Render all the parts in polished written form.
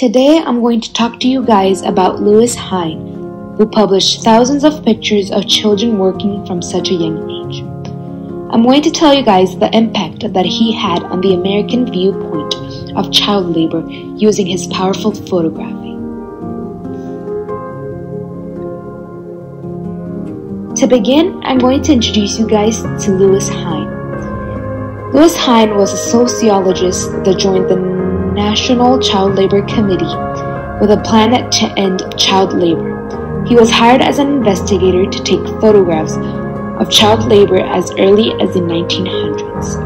Today I'm going to talk to you guys about Hine, who published thousands of pictures of children working from such a young age. I'm going to tell you guys the impact that he had on the American viewpoint of child labor using his powerful photography. To begin, I'm going to introduce you guys to Hine. Hine was a sociologist that joined the National Child Labor Committee with a plan to end child labor. He was hired as an investigator to take photographs of child labor as early as the 1900s.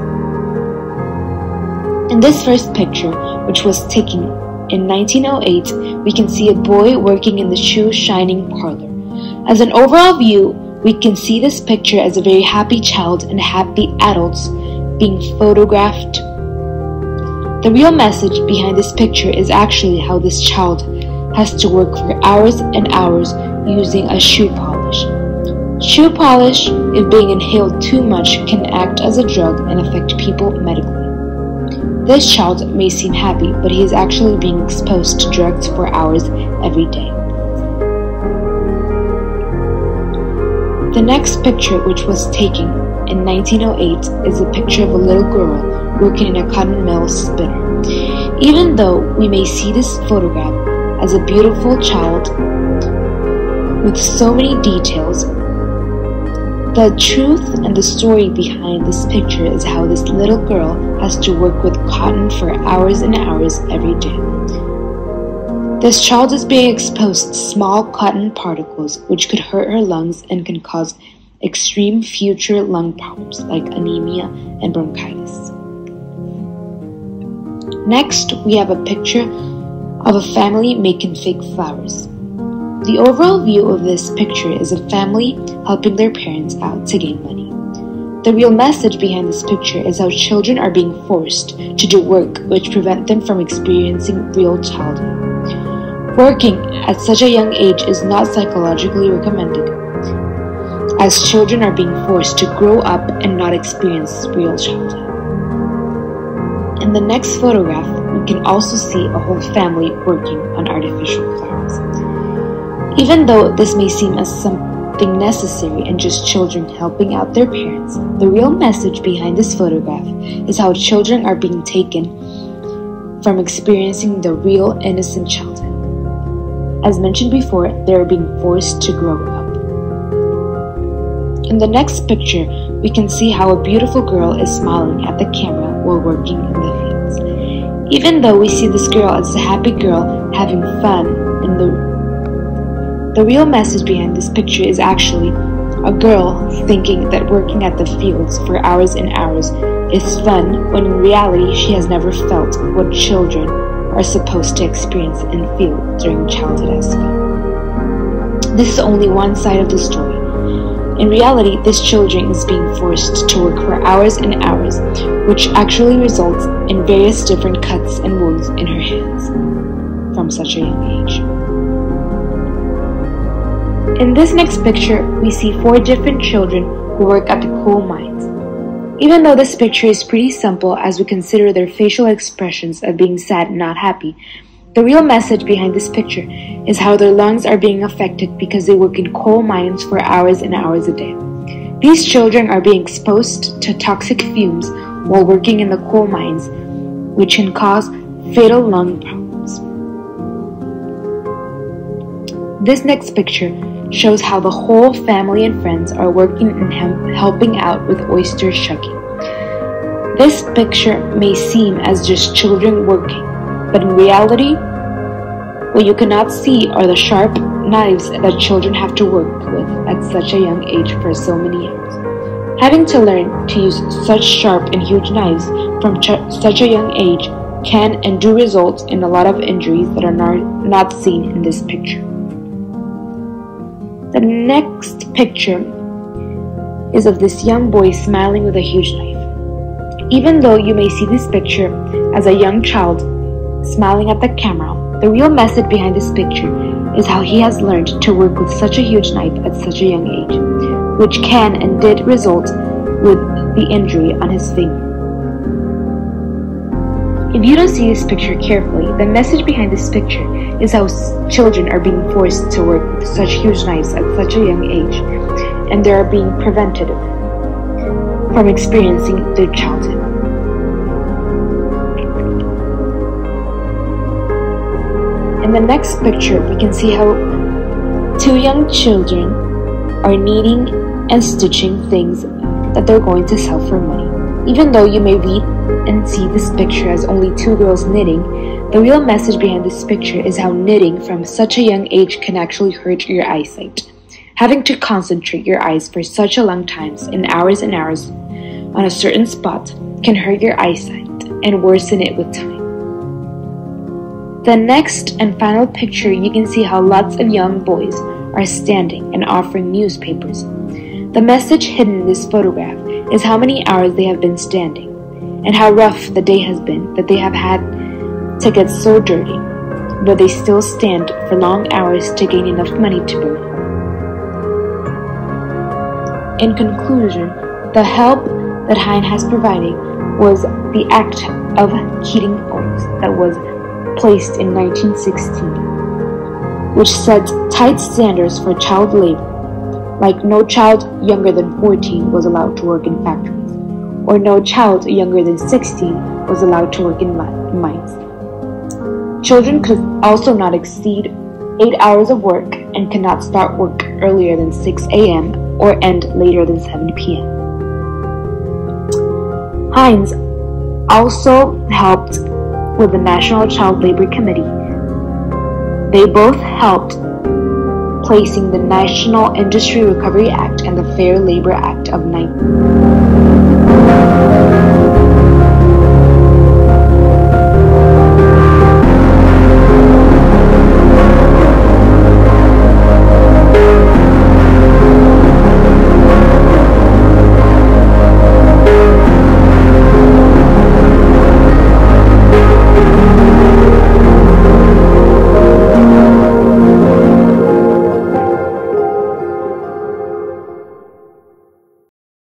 In this first picture, which was taken in 1908, we can see a boy working in the shoe shining parlor. As an overall view, we can see this picture as a very happy child and happy adults being photographed. The real message behind this picture is actually how this child has to work for hours and hours using a shoe polish. Shoe polish, if being inhaled too much, can act as a drug and affect people medically. This child may seem happy, but he is actually being exposed to drugs for hours every day. The next picture, which was taken in 1908, is a picture of a little girl working in a cotton mill spinner. Even though we may see this photograph as a beautiful child with so many details, the truth and the story behind this picture is how this little girl has to work with cotton for hours and hours every day. This child is being exposed to small cotton particles which could hurt her lungs and can cause extreme future lung problems like anemia and bronchitis. Next, we have a picture of a family making fake flowers. The overall view of this picture is a family helping their parents out to gain money. The real message behind this picture is how children are being forced to do work which prevent them from experiencing real childhood. Working at such a young age is not psychologically recommended, as children are being forced to grow up and not experience real childhood. In the next photograph, we can also see a whole family working on artificial flowers. Even though this may seem as something necessary and just children helping out their parents, the real message behind this photograph is how children are being taken from experiencing the real innocent childhood. As mentioned before, they are being forced to grow up. In the next picture, we can see how a beautiful girl is smiling at the camera while working in the fields. Even though we see this girl as a happy girl having fun, the real message behind this picture is actually a girl thinking that working at the fields for hours and hours is fun, when in reality she has never felt what children are supposed to experience and feel during childhood as fun. This is only one side of the story. In reality, this children is being forced to work for hours and hours, which actually results in various different cuts and wounds in her hands from such a young age. In this next picture, we see 4 different children who work at the coal mines. Even though this picture is pretty simple as we consider their facial expressions of being sad and not happy, the real message behind this picture is how their lungs are being affected because they work in coal mines for hours and hours a day. These children are being exposed to toxic fumes while working in the coal mines, which can cause fatal lung problems. This next picture shows how the whole family and friends are working and helping out with oyster shucking. This picture may seem as just children working, but in reality, what you cannot see are the sharp knives that children have to work with at such a young age for so many years. Having to learn to use such sharp and huge knives from such a young age can and do result in a lot of injuries that are not seen in this picture. The next picture is of this young boy smiling with a huge knife. Even though you may see this picture as a young child smiling at the camera, the real message behind this picture is how he has learned to work with such a huge knife at such a young age, which can and did result with the injury on his finger. If you don't see this picture carefully, the message behind this picture is how children are being forced to work with such huge knives at such a young age, and they are being prevented from experiencing their childhood. In the next picture, we can see how two young children are kneading and stitching things that they're going to sell for money. Even though you may read and see this picture as only two girls knitting, the real message behind this picture is how knitting from such a young age can actually hurt your eyesight. Having to concentrate your eyes for such a long time, in hours and hours, on a certain spot can hurt your eyesight and worsen it with time. The next and final picture, you can see how lots of young boys are standing and offering newspapers. The message hidden in this photograph is how many hours they have been standing and how rough the day has been, that they have had to get so dirty, but they still stand for long hours to gain enough money to bring home. In conclusion, the help that Hine has provided was the act of heating homes that was placed in 1916, which set tight standards for child labor, like no child younger than 14 was allowed to work in factories, or no child younger than 16 was allowed to work in mines. Children could also not exceed 8 hours of work and cannot start work earlier than 6 a.m. or end later than 7 p.m. Hines also helped with the National Child Labor Committee. They both helped placing the National Industry Recovery Act and the Fair Labor Act of 19...